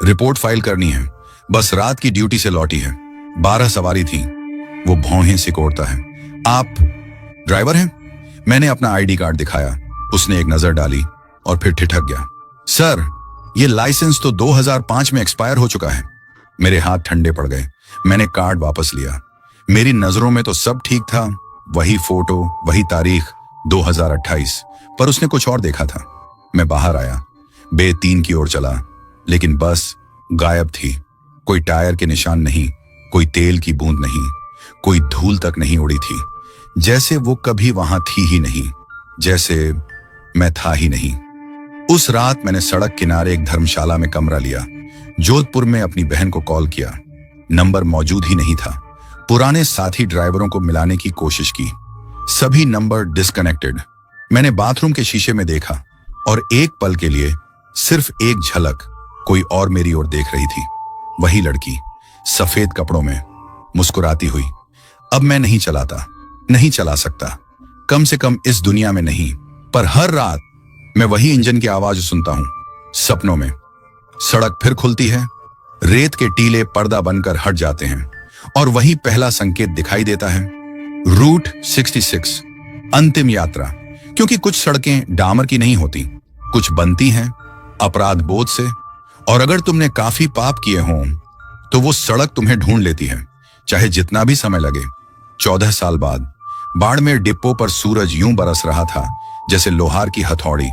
रिपोर्ट फाइल करनी है, बस रात की ड्यूटी से लौटी है। 12 सवारी थी। वो भौहें सिकोड़ता है। आप ड्राइवर हैं? मैंने अपना आईडी कार्ड दिखाया। उसने एक नजर डाली और फिर ठिठक गया। सर, ये लाइसेंस तो 2005 में एक्सपायर हो चुका है। मेरे हाथ ठंडे पड़ गए। मैंने कार्ड वापस लिया। मेरी नजरों में तो सब ठीक था, वही फोटो, वही तारीख, 2028। पर उसने कुछ और देखा था। मैं बाहर आया, बे3 की ओर चला, लेकिन बस गायब थी। कोई टायर के निशान नहीं, कोई तेल की बूंद नहीं, कोई धूल तक नहीं उड़ी थी। जैसे वो कभी वहां थी ही नहीं, जैसे मैं था ही नहीं। उस रात मैंने सड़क किनारे एक धर्मशाला में कमरा लिया। जोधपुर में अपनी बहन को कॉल किया। नंबर मौजूद ही नहीं था। पुराने साथी ड्राइवरों को मिलाने की कोशिश की, सभी नंबर डिस्कनेक्टेड। मैंने बाथरूम के शीशे में देखा और एक पल के लिए, सिर्फ एक झलक, कोई और मेरी ओर देख रही थी। वही लड़की, सफेद कपड़ों में, मुस्कुराती हुई। अब मैं नहीं चलाता, नहीं चला सकता, कम से कम इस दुनिया में नहीं। पर हर रात मैं वही इंजन की आवाज सुनता हूं, सपनों में। सड़क फिर खुलती है, रेत के टीले पर्दा बनकर हट जाते हैं और वही पहला संकेत दिखाई देता है, रूट 66, अंतिम यात्रा। क्योंकि कुछ सड़कें डामर की नहीं होती, कुछ बनती हैं अपराध बोध से। और अगर तुमने काफी पाप किए हों तो वो सड़क तुम्हें ढूंढ लेती है, चाहे जितना भी समय लगे। 14 साल बाद बाड़मेर डिपो पर सूरज यूं बरस रहा था जैसे लोहार की हथौड़ी,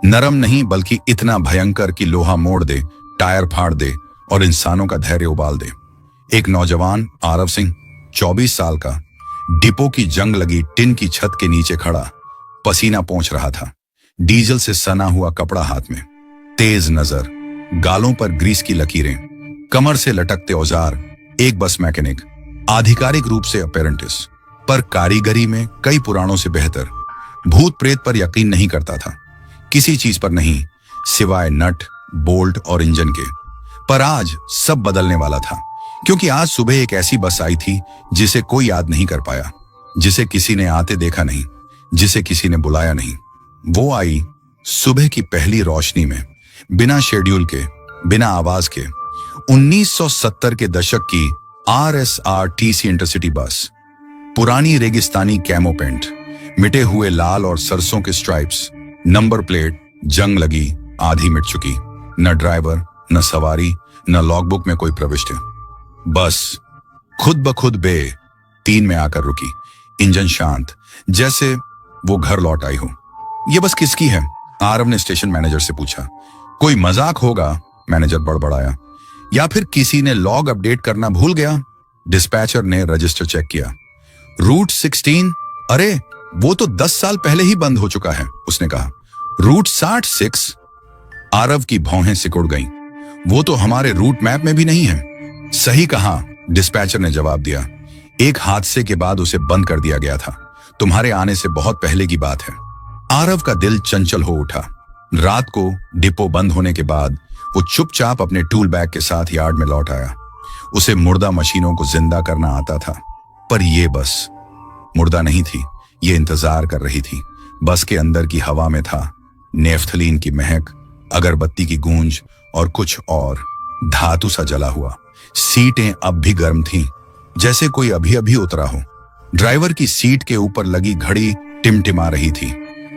नरम नहीं बल्कि इतना भयंकर कि लोहा मोड़ दे, टायर फाड़ दे और इंसानों का धैर्य उबाल दे। एक नौजवान आरव सिंह, 24 साल का, डिपो की जंग लगी टिन की छत के नीचे खड़ा, पसीना पोंछ रहा था। डीजल से सना हुआ कपड़ा हाथ में, तेज नजर, गालों पर ग्रीस की लकीरें, कमर से लटकते औजार। एक बस मैकेनिक, आधिकारिक रूप से अपेरेंटिस, पर कारीगरी में कई पुराणों से बेहतर। भूत प्रेत पर यकीन नहीं करता था, किसी चीज पर नहीं, सिवाय नट, बोल्ट और इंजन के। पर आज सब बदलने वाला था, क्योंकि आज सुबह एक ऐसी बस आई थी जिसे कोई याद नहीं कर पाया, जिसे किसी ने आते देखा नहीं, जिसे किसी ने बुलाया नहीं। वो आई सुबह की पहली रोशनी में, बिना शेड्यूल के, बिना आवाज के। 1970 के दशक की RSRTC इंटरसिटी बस, पुरानी रेगिस्तानी कैमो पेंट, मिटे हुए लाल और सरसों के स्ट्राइप्स, नंबर प्लेट जंग लगी, आधी मिट चुकी। न ड्राइवर, न सवारी, न लॉगबुक में कोई प्रविष्टि। बस खुद ब खुद बे3 में आकर रुकी, इंजन शांत, जैसे वो घर लौट आई हो। ये बस किसकी है? आरव ने स्टेशन मैनेजर से पूछा। कोई मजाक होगा, मैनेजर बड़बड़ाया। या फिर किसी ने लॉग अपडेट करना भूल गया। डिस्पैचर ने रजिस्टर चेक किया। रूट 16, अरे वो तो 10 साल पहले ही बंद हो चुका है, उसने कहा। रूट 66? आरव की भौहें सिकुड़ गईं। वो तो हमारे रूट मैप में भी नहीं है। सही कहा, डिस्पैचर ने जवाब दिया। एक हादसे के बाद उसे बंद कर दिया गया था, तुम्हारे आने से बहुत पहले की बात है। आरव का दिल चंचल हो उठा। रात को डिपो बंद होने के बाद वो चुपचाप अपने टूल बैग के साथ यार्ड में लौट आया। उसे मुर्दा मशीनों को जिंदा करना आता था, पर ये बस मुर्दा नहीं थी, ये इंतजार कर रही थी। बस के अंदर की हवा में था नेफ्थलीन की महक, अगरबत्ती की गूंज और कुछ और, धातु सा जला हुआ। सीटें अब भी गर्म थीं, जैसे कोई अभी अभी उतरा हो। ड्राइवर की सीट के ऊपर लगी घड़ी टिमटिमा रही थी।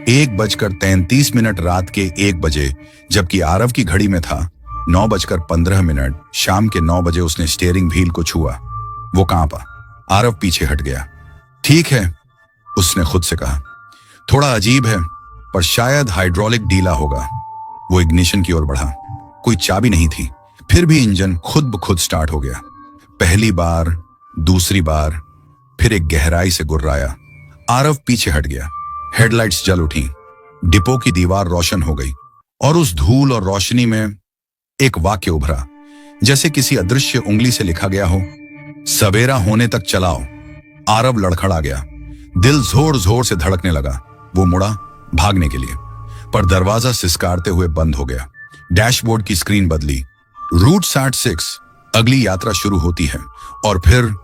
1:33 रात के 1 बजे, जबकि आरव की घड़ी में था 9:15। शाम के 9 बजे उसने स्टीयरिंग व्हील को छुआ। वो कांपा। आरव पीछे हट गया। ठीक है, उसने खुद से कहा। थोड़ा अजीब है, पर शायद हाइड्रोलिक ढीला होगा। वो इग्निशन की ओर बढ़ा। कोई चाबी नहीं थी, फिर भी इंजन खुद ब खुद स्टार्ट हो गया। पहली बार, दूसरी बार, फिर एक गहराई से गुर्राया। आरव पीछे हट गया। हेडलाइट्स जल उठी। डिपो की दीवार रोशन हो गई और उस धूल और रोशनी में एक वाक्य उभरा, जैसे किसी अदृश्य उंगली से लिखा गया हो, सवेरा होने तक चलाओ। आरव लड़खड़ा गया। दिल जोर जोर से धड़कने लगा। वो मुड़ा भागने के लिए, पर दरवाजा सिसकारते हुए बंद हो गया। डैशबोर्ड की स्क्रीन बदली। रूट 66, अगली यात्रा शुरू होती है। और फिर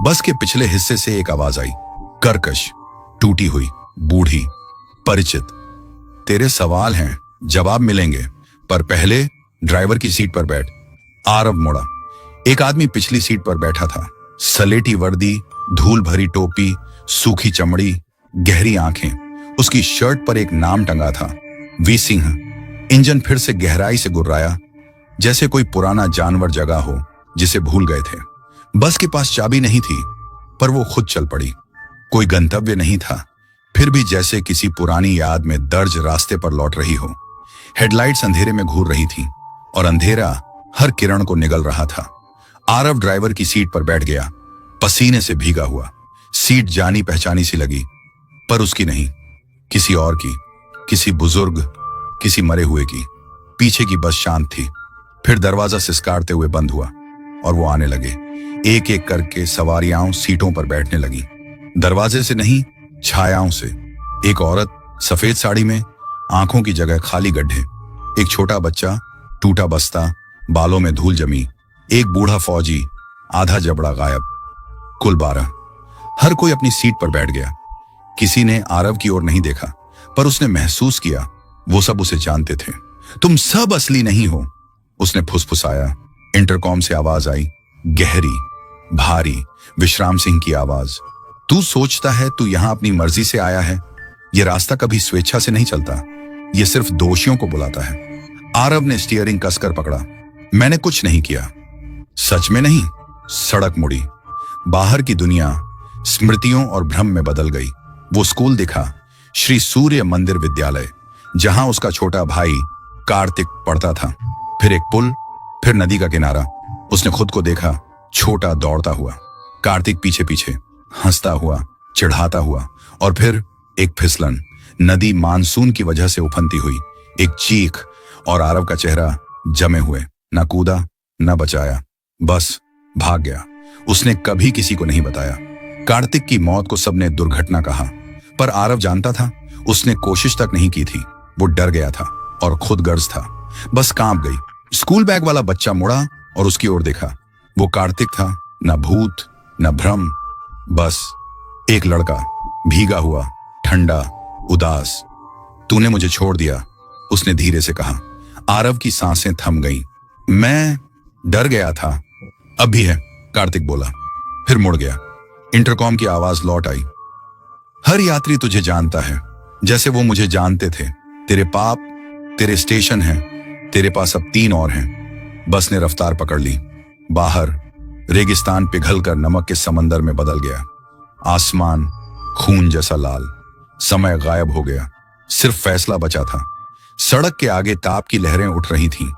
बस के पिछले हिस्से से एक आवाज आई, कर्कश, टूटी हुई, बूढ़ी, परिचित। तेरे सवाल हैं, जवाब मिलेंगे, पर पहले ड्राइवर की सीट पर बैठ। आरव मुड़ा। एक आदमी पिछली सीट पर बैठा था। सलेटी वर्दी, धूल भरी टोपी, सूखी चमड़ी, गहरी आंखें। उसकी शर्ट पर एक नाम टंगा था, वी सिंह। इंजन फिर से गहराई से गुर्राया, जैसे कोई पुराना जानवर जगा हो जिसे भूल गए थे। बस के पास चाबी नहीं थी, पर वो खुद चल पड़ी। कोई गंतव्य नहीं था, फिर भी जैसे किसी पुरानी याद में दर्ज रास्ते पर लौट रही हो। हेडलाइट्स अंधेरे में घूर रही थी और अंधेरा हर किरण को निगल रहा था। आरव ड्राइवर की सीट पर बैठ गया, पसीने से भीगा हुआ। सीट जानी पहचानी सी लगी, पर उसकी नहीं, किसी और की, किसी बुजुर्ग, किसी मरे हुए की। पीछे की बस शांत थी। फिर दरवाजा सिसकारते हुए बंद हुआ और वो आने लगे। एक एक करके सवारियां सीटों पर बैठने लगी। दरवाजे से नहीं, छायाओं से। एक औरत सफेद साड़ी में, आंखों की जगह खाली गड्ढे। एक छोटा बच्चा, टूटा बस्ता, बालों में धूल जमी। एक बूढ़ा फौजी, आधा जबड़ा गायब। कुल 12। हर कोई अपनी सीट पर बैठ गया। किसी ने आरव की ओर नहीं देखा, पर उसने महसूस किया वो सब उसे जानते थे। तुम सब असली नहीं हो, उसने फुसफुसाया। इंटरकॉम से आवाज आई, गहरी, भारी, विश्राम सिंह की आवाज। तू सोचता है तू यहां अपनी मर्जी से आया है? यह रास्ता कभी स्वेच्छा से नहीं चलता, यह सिर्फ दोषियों को बुलाता है। आरव ने स्टीयरिंग कसकर पकड़ा। मैंने कुछ नहीं किया। सच में नहीं। सड़क मुड़ी। बाहर की दुनिया स्मृतियों और भ्रम में बदल गई। वो स्कूल दिखा, श्री सूर्य मंदिर विद्यालय, जहां उसका छोटा भाई कार्तिक पढ़ता था। फिर एक पुल, फिर नदी का किनारा। उसने खुद को देखा, छोटा, दौड़ता हुआ। कार्तिक पीछे पीछे, हंसता हुआ, चिढ़ाता हुआ। और फिर एक फिसलन। नदी मानसून की वजह से उफनती हुई। एक चीख, और आरव का चेहरा जमे हुए। न कूदा, न बचाया, बस भाग गया। उसने कभी किसी को नहीं बताया। कार्तिक की मौत को सबने दुर्घटना कहा, पर आरव जानता था उसने कोशिश तक नहीं की थी। वो डर गया था और खुद गर्ज था। बस कांप गई। स्कूल बैग वाला बच्चा मुड़ा और उसकी ओर देखा। वो कार्तिक था, न भूत, न भ्रम, बस एक लड़का, भीगा हुआ, ठंडा, उदास। तूने मुझे छोड़ दिया, उसने धीरे से कहा। आरव की सांसें थम गईं। मैं डर गया था। अब भी है, कार्तिक बोला, फिर मुड़ गया। इंटरकॉम की आवाज लौट आई। हर यात्री तुझे जानता है, जैसे वो मुझे जानते थे। तेरे पाप, तेरे स्टेशन हैं, तेरे पास अब 3 और हैं। बस ने रफ्तार पकड़ ली। बाहर रेगिस्तान पिघलकर नमक के समंदर में बदल गया। आसमान खून जैसा लाल। समय गायब हो गया, सिर्फ फैसला बचा था। सड़क के आगे ताप की लहरें उठ रही थीं,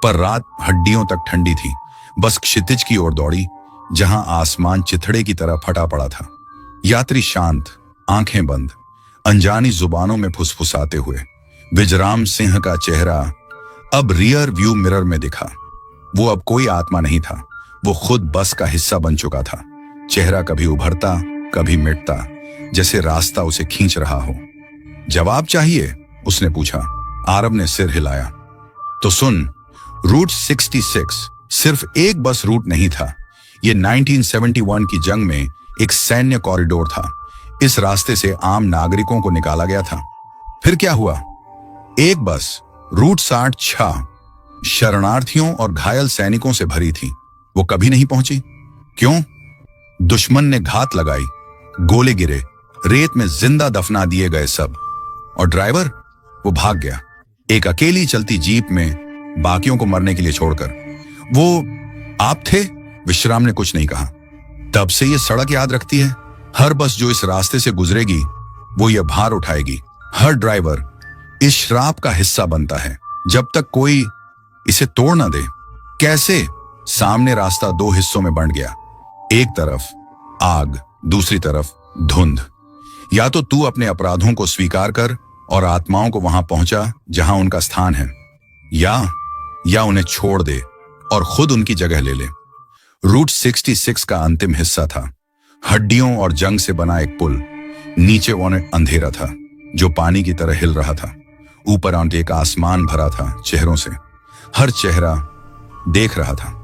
पर रात हड्डियों तक ठंडी थी। बस क्षितिज की ओर दौड़ी, जहां आसमान चिथड़े की तरह फटा पड़ा था। यात्री शांत, आंखें बंद, अनजानी जुबानों में फुसफुसाते हुए। विजराम सिंह का चेहरा अब रियर व्यू मिरर में दिखा। वो अब कोई आत्मा नहीं था, वो खुद बस का हिस्सा बन चुका था। चेहरा कभी उभरता, कभी मिटता, जैसे रास्ता उसे खींच रहा हो। जवाब चाहिए? उसने पूछा। आरव ने सिर हिलाया। तो सुन, रूट 66 सिर्फ एक बस रूट नहीं था। यह 1971 की जंग में एक सैन्य कॉरिडोर था। इस रास्ते से आम नागरिकों को निकाला गया था। फिर क्या हुआ? एक बस, रूट 66, शरणार्थियों और घायल सैनिकों से भरी थी। वो कभी नहीं पहुंची। क्यों? दुश्मन ने घात लगाई। गोले गिरे, रेत में जिंदा दफना दिए गए सब। और ड्राइवर, वो भाग गया, एक अकेली चलती जीप में, बाकियों को मरने के लिए छोड़कर। वो आप थे? विश्राम ने कुछ नहीं कहा। तब से ये सड़क याद रखती है, हर बस जो इस रास्ते से गुजरेगी वो ये भार उठाएगी। हर ड्राइवर इस श्राप का हिस्सा बनता है जब तक कोई इसे तोड़ ना दे। कैसे? सामने रास्ता दो हिस्सों में बंट गया, एक तरफ आग, दूसरी तरफ धुंध। या तो तू अपने अपराधों को स्वीकार कर और आत्माओं को वहां पहुंचा जहां उनका स्थान है, या उन्हें छोड़ दे और खुद उनकी जगह ले ले। रूट 66 का अंतिम हिस्सा था, हड्डियों और जंग से बना एक पुल। नीचे वो अंधेरा था जो पानी की तरह हिल रहा था। ऊपर एक आसमान भरा था चेहरों से, हर चेहरा देख रहा था।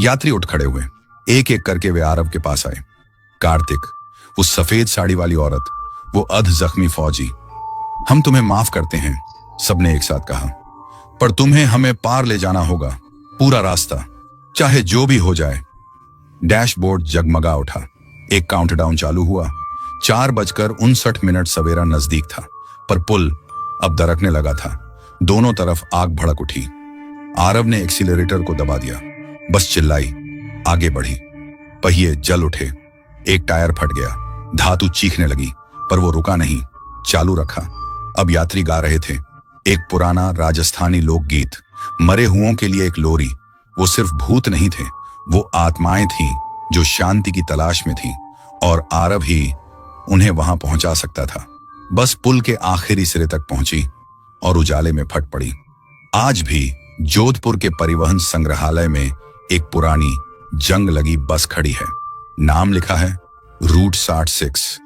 यात्री उठ खड़े हुए, एक एक करके वे आरव के पास आए। कार्तिक, वो सफेद साड़ी वाली औरत, वो अध जख्मी फौजी। हम तुम्हें माफ करते हैं, सबने एक साथ कहा, पर तुम्हें हमें पार ले जाना होगा, पूरा रास्ता, चाहे जो भी हो जाए। डैशबोर्ड जगमगा उठा, एक काउंटडाउन चालू हुआ। 4:59 सवेरा नजदीक था, पर पुल अब दरकने लगा था। दोनों तरफ आग भड़क उठी। आरव ने एक्सीलरेटर को दबा दिया, बस चिल्लाई, आगे बढ़ी। पहिए जल उठे, एक टायर फट गया, धातु चीखने लगी, पर वो रुका नहीं, चालू रखा। अब यात्री गा रहे थे एक पुराना राजस्थानी लोकगीत, मरे हुओं के लिए एक लोरी। वो सिर्फ भूत नहीं थे, वो आत्माएं थीं जो शांति की तलाश में थीं, और आरव ही उन्हें वहां पहुंचा सकता था। बस पुल के आखिरी सिरे तक पहुंची और उजाले में फट पड़ी। आज भी जोधपुर के परिवहन संग्रहालय में एक पुरानी जंग लगी बस खड़ी है, नाम लिखा है रूट 66।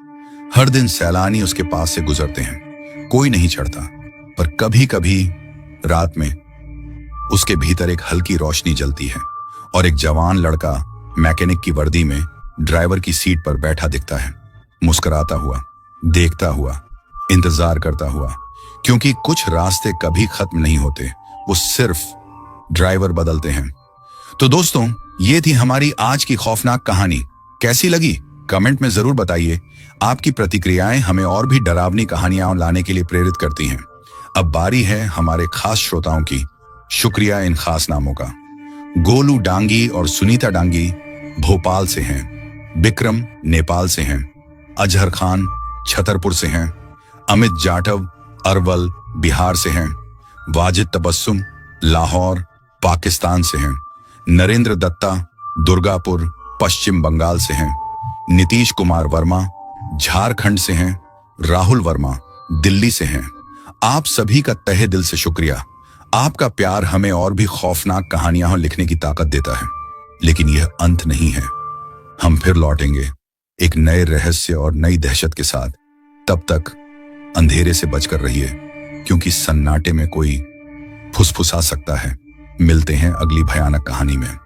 हर दिन सैलानी उसके पास से गुजरते हैं, कोई नहीं चढ़ता, पर कभी कभी रात में उसके भीतर एक हल्की रोशनी जलती है और एक जवान लड़का मैकेनिक की वर्दी में ड्राइवर की सीट पर बैठा दिखता है, मुस्कुराता हुआ, देखता हुआ, इंतजार करता हुआ, क्योंकि कुछ रास्ते कभी खत्म नहीं होते, वो सिर्फ ड्राइवर बदलते हैं। तो दोस्तों, ये थी हमारी आज की खौफनाक कहानी। कैसी लगी कमेंट में जरूर बताइए। आपकी प्रतिक्रियाएं हमें और भी डरावनी कहानियां लाने के लिए प्रेरित करती हैं। अब बारी है हमारे खास श्रोताओं की। शुक्रिया इन खास नामों का। गोलू डांगी और सुनीता डांगी भोपाल से हैं, विक्रम नेपाल से हैं, अजहर खान छतरपुर से हैं, अमित जाटव अरवल बिहार से हैं, वाजिद तबस्सुम लाहौर पाकिस्तान से हैं, नरेंद्र दत्ता दुर्गापुर पश्चिम बंगाल से हैं, नीतीश कुमार वर्मा झारखंड से हैं, राहुल वर्मा दिल्ली से हैं। आप सभी का तहे दिल से शुक्रिया। आपका प्यार हमें और भी खौफनाक कहानियां लिखने की ताकत देता है। लेकिन यह अंत नहीं है, हम फिर लौटेंगे एक नए रहस्य और नई दहशत के साथ। तब तक अंधेरे से बचकर रहिए, क्योंकि सन्नाटे में कोई फुसफुसा सकता है। मिलते हैं अगली भयानक कहानी में।